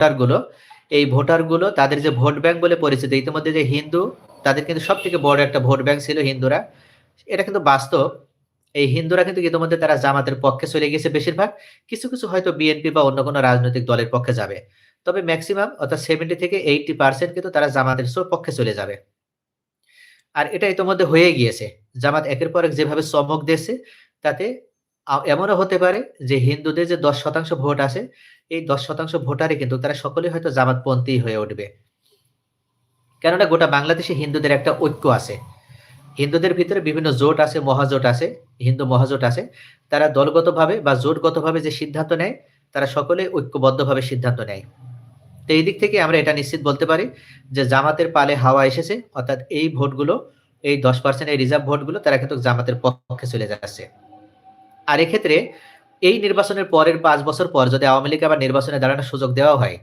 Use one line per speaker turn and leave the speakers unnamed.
ভোটারগুলো, এই ভোটারগুলো তাদের যে ভোট ব্যাংক বলে পরিচিত, ইতিমধ্যে যে হিন্দু, তাদের কিন্তু সবথেকে বড় একটা ভোট ব্যাংক ছিল হিন্দুরা। এটা কিন্তু বাস্তব। এই হিন্দুরা কিন্তু ইতিমধ্যে তারা জামাতের পক্ষে চলে গেছে বেশিরভাগ। কিছু, কিছু হয়তো বিএনপি বা অন্য কোনো রাজনৈতিক দলের পক্ষে যাবে। তবে মেক্সিমাম অর্থাৎ 70 থেকে 80% কিন্তু তারা জামাতের পক্ষে চলে যাবে। আর এটা ইতিমধ্যে হয়ে গিয়েছে। জামাত একের পর এক যেভাবে চমক দিয়েছে, তাতে এমনও হতে পারে যে হিন্দুদের যে 10% ভোট আছে, এই 10% ভোটারই কিন্তু তারা সকলেই হয়তো জামাতপন্থী হয়ে উঠবে। কেননা গোটা বাংলাদেশে হিন্দুদের একটা ঐক্য আছে। হিন্দুদের ভিতরে বিভিন্ন জোট আছে, মহাজোট আছে, হিন্দু মহাজোট আছে। তারা দলগতভাবে বা জোটগতভাবে যে সিদ্ধান্ত নেয়, তারা সকলে ঐক্যবদ্ধভাবে সিদ্ধান্ত নেয়। তো এই দিক থেকে আমরা এটা নিশ্চিত বলতে পারি যে জামাতের পালে হাওয়া এসেছে। অর্থাৎ এই ভোটগুলো, এই 10% এই রিজার্ভ ভোটগুলো তারা কিন্তু জামাতের পক্ষে চলে যাচ্ছে। আর এক্ষেত্রে এই নির্বাচনের পরের ৫ বছর পর যদি আওয়ামী লীগকে আবার নির্বাচনে দাঁড়ানোর সুযোগ দেওয়া হয়,